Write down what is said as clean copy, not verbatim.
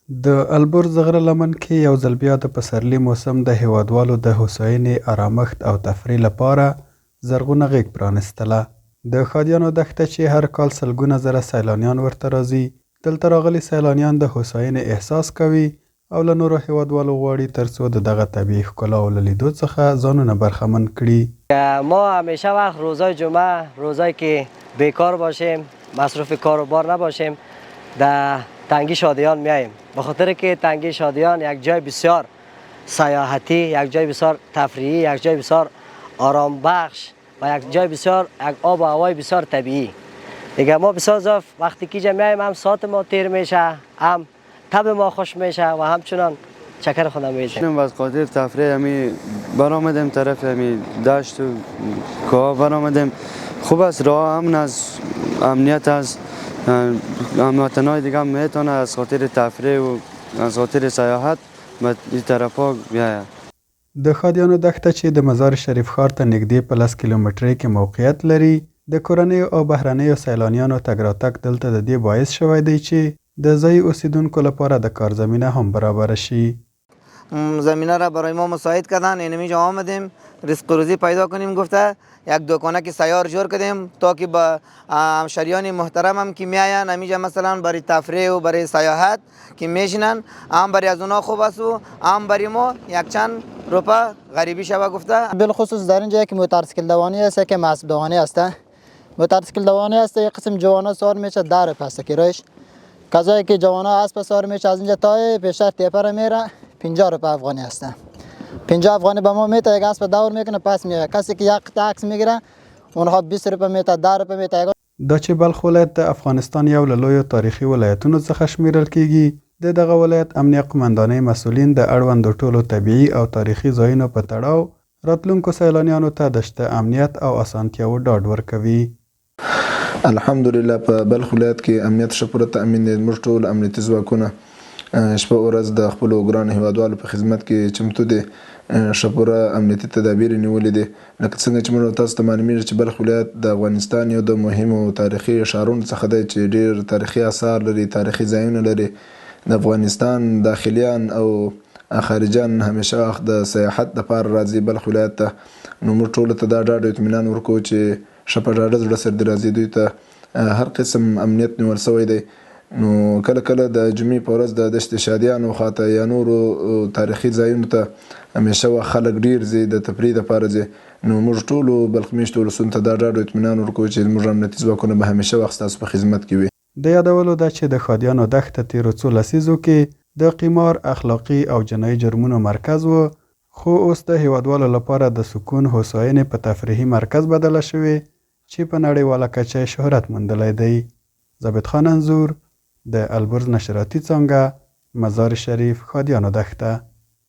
د البرز غره لمن کې یو ځل بیا د پسرلي موسم د هیوادوالو د هوساینې، آرامښت او تفریح لپاره زرغونه غېږ پرانستله. د ښادیانو دښته چې هر کال سلګونه زره سیلانیان ورته راځي، دلته راغلي سیلانیان د هوساینې احساس کوي او له نورو هیوادوالو غواړي ترڅو د دغه طبیعي ښکلاو له لیدو څخه ځانونه برخمن کړي. ما همیشه وقت روزای جمعه، روزایی که بیکار باشیم، مصروف کار و بار نباشیم، در تنگی شادیان میاییم، به خاطر که تنگی شادیان یک جای بسیار سیاحتی، یک جای بسیار تفریحی، یک جای بسیار آرام بخش و یک جای بسیار یک آب و هوای بسیار طبیعی. دیگه ما بسیار زیاد وقتی که میاییم هم ساعت ما تیر میشه، هم طب ما خوش میشه و همچنان چکر خودم میشه. از خاطر تفریح همی برآمدیم طرف همی دشت و کوه برآمدیم. خوب است، راه امن از امنیت است، هموطنای دیگه هم میتونه از خاطر تفریح و از خاطر سیاحت به این طرفا بیاید. د ښادیانو دښته چې د مزار شریف ښار ته نږدې په 10 کیلومترۍ کې موقعیت لري، د کورنیو او بهرنیو سیلانیانو تګ راتګ دلته د دې باعث شوی دی چې د ځایي اوسیدونکو لپاره د کار زمینه هم برابره شي. زمینه را برای ما مساعد کردن، اینجا آمدیم رزق روزی پیدا کنیم. گفته یک دکانک سیار جور کردیم تا که با همشریان محترم هم که میاین اینجا مثلا برای تفریح و برای سیاحت که میشینن، هم برای از اونا خوب است و هم برای ما یک چند روپا غریبی شوه. گفته بالخصوص در اینجا که موتورسیکل دوانی است که مسب دوانی است. موتورسیکل دوانی است یک قسم جوانا سوار میشه در پس کیروش، کذایی که جوانا اسب سوار میشه از اینجا تا پیشتر تیپر میره 50 روپه افغانی هستن. 50 افغانی به ما میته، یک اسب دور میکنه پس میاد. کسی که یک تاکس میگیره اونها 20 روپه میته، 10 روپه میته. دا چې بلخ ولایت د افغانستان یو له لویو تاریخي ولایتونو څخه شمیرل کیږي، د دغه ولایت امنیه قمندانۍ مسؤلین د اړوندو ټولو طبیعي او تاریخي ځایونو په تړاو راتلونکو سیلانیانو ته د شته امنیت او اسانتیاو ډاډ ورکوي. الحمدلله په بلخ ولایت کې امنیت ښه پوره تأمین دی. موږ ټول امنیتي ځواکونه شپه ورځ د خپلو ګرانو هیوادوالو په خدمت کې چمتو دي. ښه پوره امنیتي تدابیر نیولې دي. لکه څنګه چې موږ تاسو ته معلومیږي چې بلخ ولایت د افغانستان یو د مهمو تاریخي ښارونو څخه دی چې ډېر تاریخي آثار لري، تاریخي ځایونه لري. د افغانستان داخلیان او خارجان همیشه وخت د سیاحت دپاره راځي بلخ ولایت ته. نو موږ ټولو ته دا ډاډ او اطمینان ورکوو چې ښه په ډاډه زړه سره دې راځي. دوی ته هر قسم امنیت نیول سوی دی. نو کله کله د جمعې په ورځ د دشت شادیانو خواته یا نورو تاریخي ځایونو ته همیشه وخت خلک ډېر ځي، د تفریح دپاره ځي. نو موږ ټولو بلخ میشتو ولسونو ته دا ډاډ او اطمینان ورکوو چې زموږ امنیتي ځواکونه به همیشه وخت ستاسو په خدمت کې وي. د یادولو ده چې د ښادیانو دښته تیرو څو لسیزو کې د قمار، اخلاقي او جنایي جرمونو مرکز و، خو اوس د هیوادوالو لپاره د سکون، هوساینې په تفریحي مرکز بدله شوې چې په نړیواله کچه شهرت موندلی دی. ثابت خان انځور، د البرز نشراتي څانګه، مزار شریف، ښادیانو دښته.